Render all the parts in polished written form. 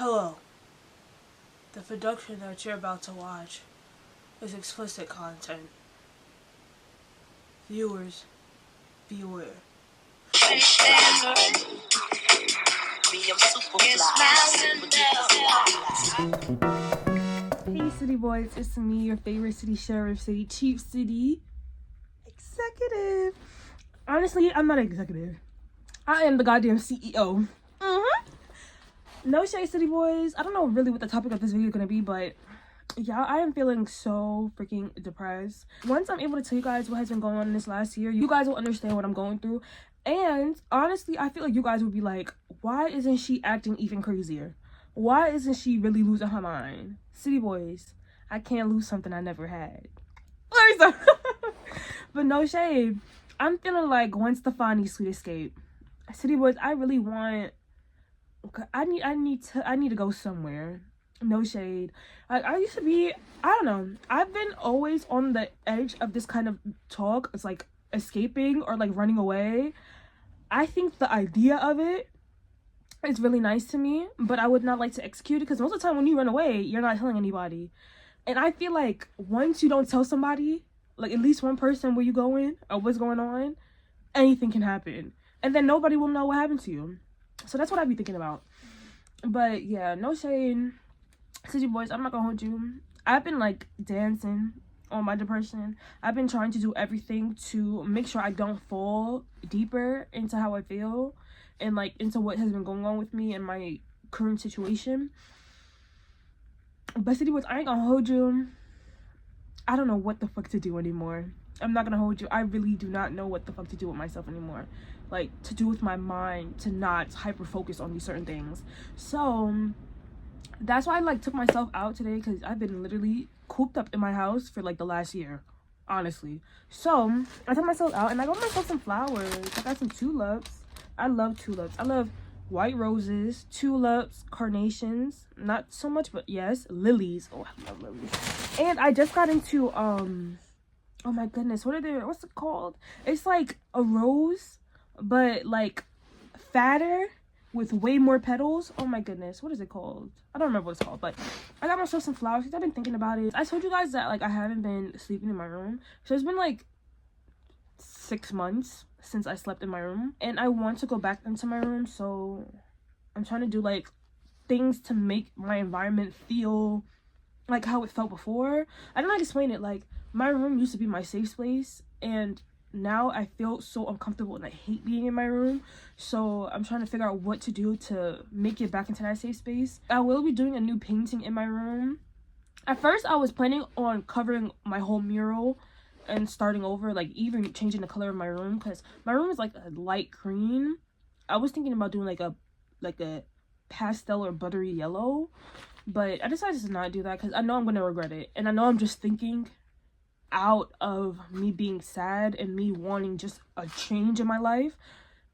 Hello. The production that you're about to watch is explicit content. Viewers, beware. Hey City Boys, it's me, your favorite city sheriff, city chief, city executive. Honestly, I'm not an executive. I am the goddamn CEO. No shade, City Boys. I don't know really what the topic of this video is gonna be, but yeah, I am feeling so freaking depressed. Once I'm able to tell you guys what has been going on in this last year, you guys will understand what I'm going through. And honestly, I feel like you guys will be like, why isn't she acting even crazier? Why isn't she really losing her mind? City Boys, I can't lose something I never had. Let me stop. But no shade. I'm feeling like Gwen Stefani Sweet Escape. City Boys, I really want... I need to go somewhere. No shade. Like, I used to be, I don't know, I've been always on the edge of this kind of talk. It's like escaping or like running away. I think the idea of it is really nice to me, but I would not like to execute it, because most of the time when you run away, you're not telling anybody. And I feel like once you don't tell somebody, like at least one person where you going or what's going on, anything can happen, and then nobody will know what happened to you. So that's what I be thinking about. But yeah, no shade, City Boys, I'm not gonna hold you. I've been like dancing on my depression. I've been trying to do everything to make sure I don't fall deeper into how I feel and like into what has been going on with me and my current situation. But City Boys, I ain't gonna hold you. I don't know what the fuck to do anymore. I'm not gonna hold you. I really do not know what the fuck to do with myself anymore. Like, to do with my mind, to not hyper focus on these certain things. So that's why I like took myself out today, because I've been literally cooped up in my house for like the last year, honestly. So I took myself out and I got myself some flowers. I got some tulips. I love tulips. I love white roses, tulips, carnations, not so much, but yes, lilies. Oh, I love lilies. And I just got into oh my goodness, what's it called? It's like a rose, but like fatter with way more petals. Oh my goodness, what is it called? I don't remember what it's called, but I got myself some flowers because I've been thinking about it. I told you guys that like I haven't been sleeping in my room, so it's been like 6 months since I slept in my room, and I want to go back into my room. So I'm trying to do like things to make my environment feel like how it felt before. I don't know how to explain it. Like, my room used to be my safe space, and now I feel so uncomfortable and I hate being in my room. So I'm trying to figure out what to do to make it back into that safe space. I will be doing a new painting in my room. At first I was planning on covering my whole mural and starting over, like even changing the color of my room, because my room is like a light green. I was thinking about doing like a pastel or buttery yellow, but I decided to not do that because I know I'm gonna regret it, and I know I'm just thinking out of me being sad and me wanting just a change in my life,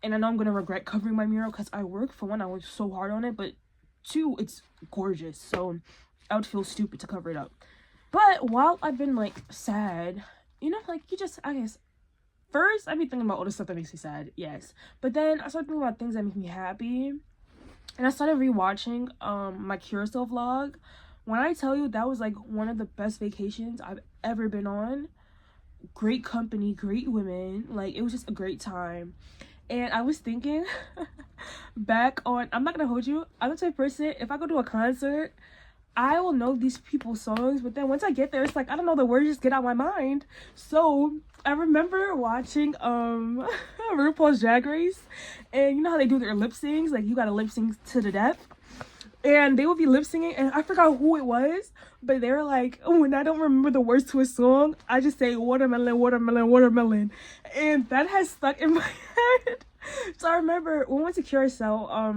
and I know I'm gonna regret covering my mural because I work so hard on it, but 2, it's gorgeous, so I would feel stupid to cover it up. But while I've been like sad, you know, like I guess first I'd be thinking about all the stuff that makes me sad, yes, but then I started thinking about things that make me happy, and I started rewatching my Curacao vlog. When I tell you, that was like one of the best vacations I've ever been on. Great company, great women, like it was just a great time. And I was thinking back on, I'm not gonna hold you, I'm the type of person, if I go to a concert, I will know these people's songs, but then once I get there, it's like I don't know, the words just get out of my mind. So I remember watching RuPaul's Drag Race, and you know how they do their lip syncs, like you gotta lip sync to the death, and they would be lip singing, and I forgot who it was, but they were like, when I don't remember the words to a song, I just say watermelon, watermelon, watermelon, and that has stuck in my head. So I remember when we went to Curacao,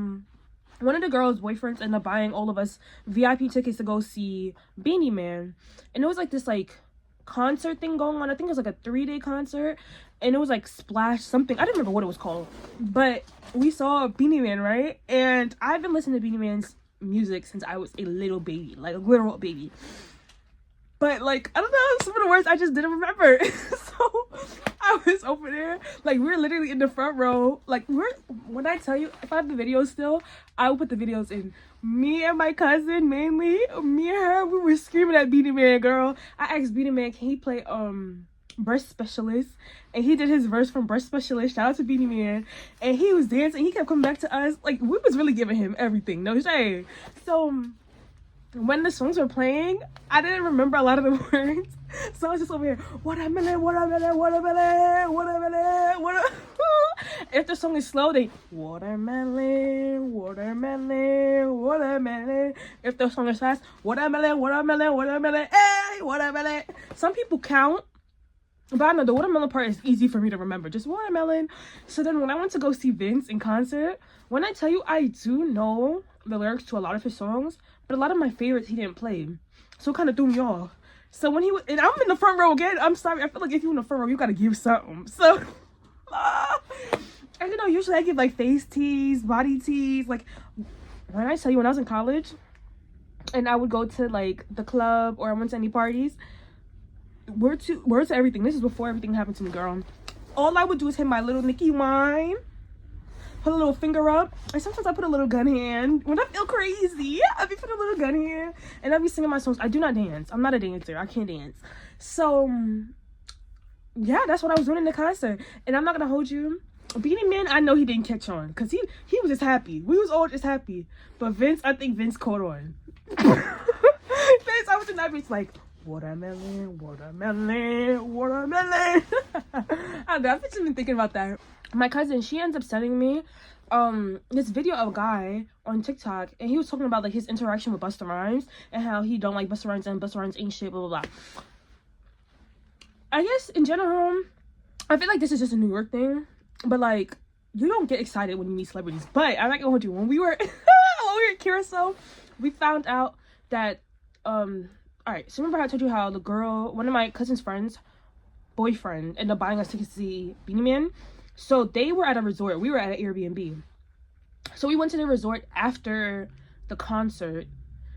one of the girls' boyfriends ended up buying all of us VIP tickets to go see Beanie Man, and it was like this like concert thing going on. I think it was like a 3-day concert, and it was like Splash something, I don't remember what it was called, but we saw Beanie Man, right? And I've been listening to Beanie Man's music since I was a little baby, like a literal baby. But like, I don't know, some of the words I just didn't remember. So I was over there, like we were literally in the front row. Like when I tell you, if I have the videos still, I will put the videos in. Me and my cousin, mainly me and her, we were screaming at Beanie Man, girl. I asked Beanie Man, can he play Breast Specialist? And he did his verse from Breast Specialist. Shout out to Beanie Man. And he was dancing. He kept coming back to us. Like, we was really giving him everything. No shade. So when the songs were playing, I didn't remember a lot of the words. So I was just over here, watermelon, watermelon, watermelon, watermelon, watermelon. If the song is slow, they watermelon, watermelon, watermelon. If the song is fast, watermelon, watermelon, watermelon, hey, watermelon. Some people count, but I know the watermelon part is easy for me to remember. Just watermelon. So then when I went to go see Vince in concert, when I tell you I do know the lyrics to a lot of his songs, but a lot of my favorites he didn't play. So it kind of threw me off. So when he was, and I'm in the front row again, I'm sorry, I feel like if you're in the front row, you gotta give something. So, and you know, usually I give like face teas, body teas. Like, when I tell you, when I was in college, and I would go to like the club or I went to any parties, word to everything. This is before everything happened to me, girl. All I would do is hit my little Nicki wine, put a little finger up, and sometimes I put a little gun hand. When I feel crazy, I be putting a little gun hand, and I be singing my songs. I do not dance. I'm not a dancer. I can't dance. So, yeah, that's what I was doing in the concert. And I'm not gonna hold you. Beanie Man, I know he didn't catch on, because he was just happy. We was all just happy. But Vince, I think Vince caught on. Vince, I was in that bitch like, watermelon, watermelon, watermelon. I don't know, I've just been thinking about that. My cousin, she ends up sending me this video of a guy on TikTok, and he was talking about like his interaction with Busta Rhymes and how he don't like Busta Rhymes and Busta Rhymes ain't shit, blah blah blah. I guess in general, I feel like this is just a New York thing, but like you don't get excited when you meet celebrities. But I'm not gonna hold you, when we were at Curacao, we found out that all right, so remember how I told you how the girl, one of my cousin's friends, boyfriend, ended up buying us tickets to see Beanie Man? So they were at a resort. We were at an Airbnb. So we went to the resort after the concert.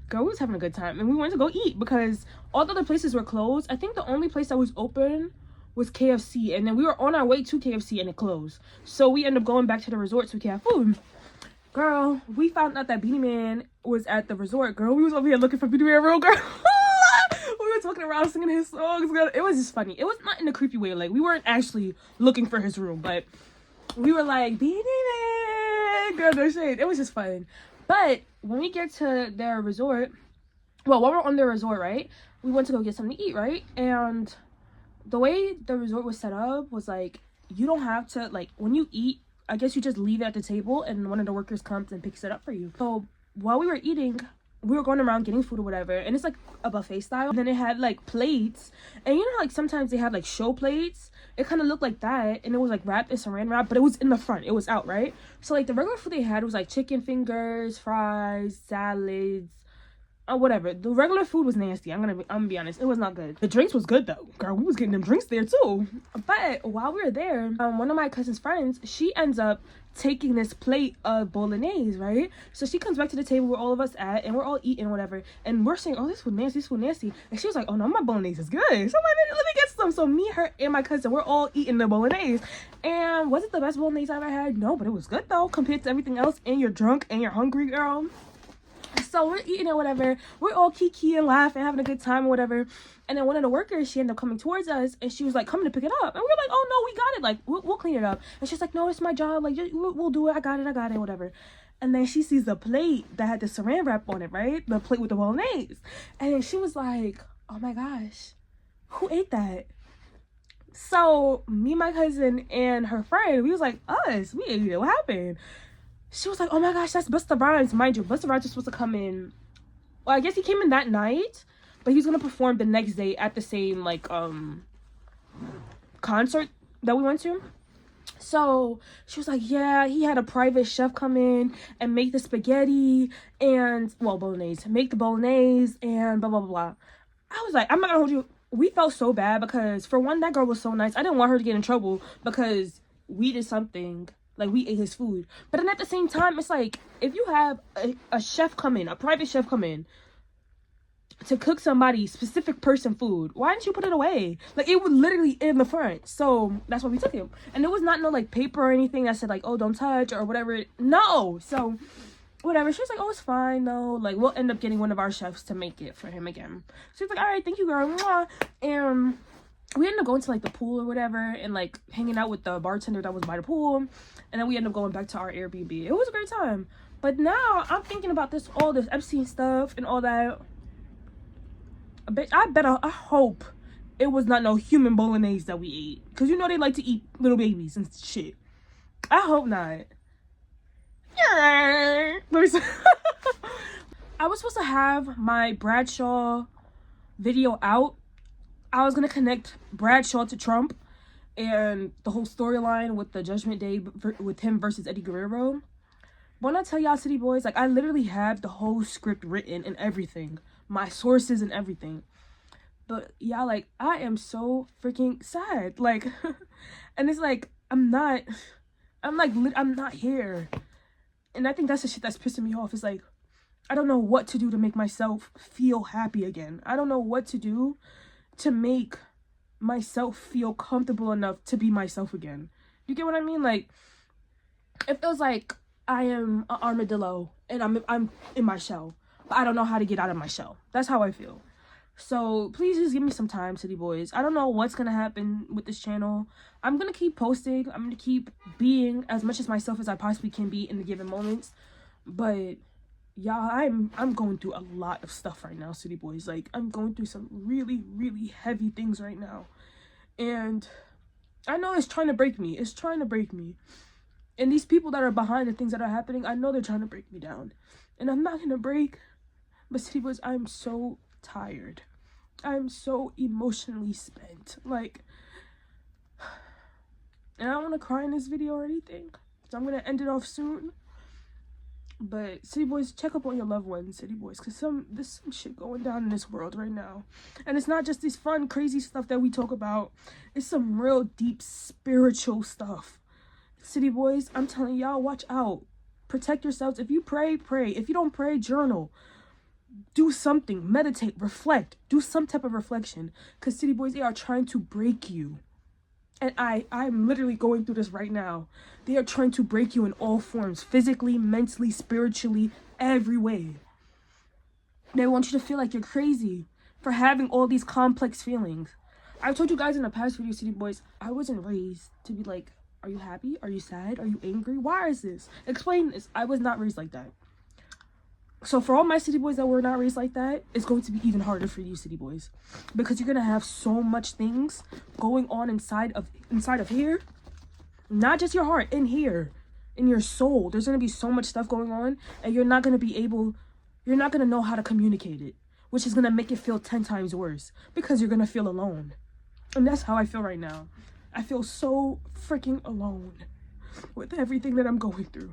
Girl, we was having a good time. And we went to go eat because all the other places were closed. I think the only place that was open was KFC. And then we were on our way to KFC and it closed. So we ended up going back to the resort so we could have food. Girl, we found out that Beanie Man was at the resort. Girl, we was over here looking for Beanie Man, real girl. We were talking around singing his songs. It was just funny. It was not in a creepy way. Like, we weren't actually looking for his room, but we were like, Beanie Man, girl, no shade. It was just fun. But when we get to their resort, well, while we're on their resort, right, we went to go get something to eat, right? And the way the resort was set up was like, you don't have to, like, when you eat, I guess you just leave it at the table and one of the workers comes and picks it up for you. So while we were eating, we were going around getting food or whatever, and it's like a buffet style. And then it had like plates, and you know, like sometimes they have like show plates. It kind of looked like that, and it was like wrapped in saran wrap, but it was in the front. It was out, right? So like the regular food they had was like chicken fingers, fries, salads, whatever. The regular food was nasty. I'm gonna be honest. It was not good. The drinks was good though. Girl, we was getting them drinks there too. But while we were there, one of my cousin's friends, she ends up taking this plate of bolognese, right? So she comes back to the table where all of us at, and we're all eating whatever, and we're saying, oh, this food nasty, this food nasty. And she was like, oh no, my bolognese is good. So I'm like, let me get some. So me, her, and my cousin, we're all eating the bolognese. And was it the best bolognese I ever had? No, but it was good though, compared to everything else. And you're drunk and you're hungry, girl. So we're eating it, whatever. We're all kiki and laughing, having a good time or whatever. And then one of the workers, she ended up coming towards us, and she was like, coming to pick it up. And we were like, oh no, we got it. Like, we'll clean it up. And she's like, no, it's my job. Like, we'll do it. I got it, whatever. And then she sees the plate that had the saran wrap on it, right? The plate with the bolognese. And then she was like, oh my gosh, who ate that? So me, my cousin, and her friend, we was like, us, we ate it. What happened? She was like, oh my gosh, that's Busta Rhymes. Mind you, Busta Rhymes was supposed to come in. Well, I guess he came in that night, but he was going to perform the next day at the same, like, concert that we went to. So she was like, yeah, he had a private chef come in and make the spaghetti and, well, bolognese. Make the bolognese and blah, blah, blah, blah. I was like, I'm not going to hold you. We felt so bad because, for one, that girl was so nice. I didn't want her to get in trouble because we did something. Like, we ate his food. But then at the same time, it's like, if you have a chef come in, a private chef come in, to cook somebody specific person food. Why didn't you put it away? Like, it was literally in the front. So that's why we took it. And it was not no like paper or anything that said like, oh, don't touch or whatever. No. So whatever. She was like, oh, it's fine though. Like, we'll end up getting one of our chefs to make it for him again. She was like, all right, thank you, girl. Mwah. And we ended up going to like the pool or whatever and like hanging out with the bartender that was by the pool. And then we ended up going back to our Airbnb. It was a great time. But now I'm thinking about all this Epstein stuff and all that. I hope it was not no human bolognese that we ate. Because you know they like to eat little babies and shit. I hope not. I was supposed to have my Bradshaw video out. I was going to connect Bradshaw to Trump and the whole storyline with the Judgment Day with him versus Eddie Guerrero. When I tell y'all, City Boys, like, I literally have the whole script written and everything. My sources and everything. But y'all, like, I am so freaking sad. Like, and it's like, I'm not here. And I think that's the shit that's pissing me off. It's like, I don't know what to do to make myself feel happy again. I don't know what to do to make myself feel comfortable enough to be myself again. You get what I mean? Like, it feels like I am an armadillo and I'm in my shell, but I don't know how to get out of my shell. That's how I feel. So please just give me some time, City Boys. I don't know what's gonna happen with this channel. I'm gonna keep posting. I'm gonna keep being as much as myself as I possibly can be in the given moments. But y'all, I'm going through a lot of stuff right now, City Boys. Like, I'm going through some really, really heavy things right now. And I know it's trying to break me. It's trying to break me. And these people that are behind the things that are happening, I know they're trying to break me down. And I'm not gonna break. But City Boys, I'm so tired. I'm so emotionally spent. Like, and I don't want to cry in this video or anything. So I'm gonna end it off soon. But City Boys, check up on your loved ones, City Boys, because there's some shit going down in this world right now. And it's not just this fun, crazy stuff that we talk about. It's some real deep spiritual stuff. City Boys, I'm telling y'all, watch out. Protect yourselves. If you pray, pray. If you don't pray, journal. Do something. Meditate. Reflect. Do some type of reflection. Because City Boys, they are trying to break you. And I'm literally going through this right now. They are trying to break you in all forms. Physically, mentally, spiritually, every way. They want you to feel like you're crazy for having all these complex feelings. I told you guys in the past video, City Boys, I wasn't raised to be like, are you happy? Are you sad? Are you angry? Why is this? Explain this. I was not raised like that. So for all my City Boys that were not raised like that, it's going to be even harder for you, City Boys. Because you're going to have so much things going on inside of here. Not just your heart, in here. In your soul. There's going to be so much stuff going on. And you're not going to know how to communicate it. Which is going to make it feel 10 times worse. Because you're going to feel alone. And that's how I feel right now. I feel so freaking alone with everything that I'm going through.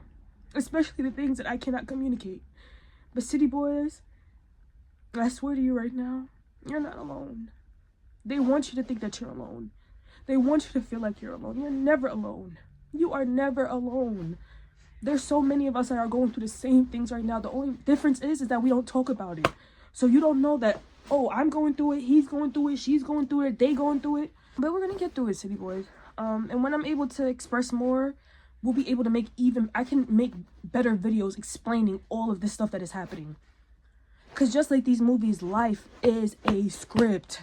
Especially the things that I cannot communicate. But City Boys, I swear to you right now, you're not alone. They want you to think that you're alone. They want you to feel like you're alone. You're never alone. You are never alone. There's so many of us that are going through the same things right now. The only difference is that we don't talk about it. So you don't know that, oh, I'm going through it, he's going through it, she's going through it, they going through it. But we're going to get through it, City Boys. And when I'm able to express more, we'll be able to I can make better videos explaining all of this stuff that is happening. Because just like these movies, life is a script.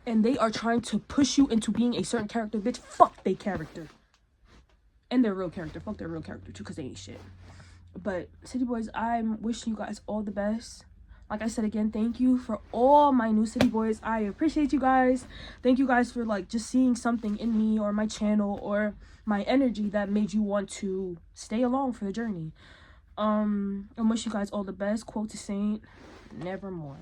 And they are trying to push you into being a certain character. Bitch, fuck their character. And their real character. Fuck their real character too, because they ain't shit. But City Boys, I'm wishing you guys all the best. Like I said again, thank you for all my new City Boys. I appreciate you guys. Thank you guys for like just seeing something in me or my channel or my energy that made you want to stay along for the journey. I wish you guys all the best. Quote to Saint, nevermore.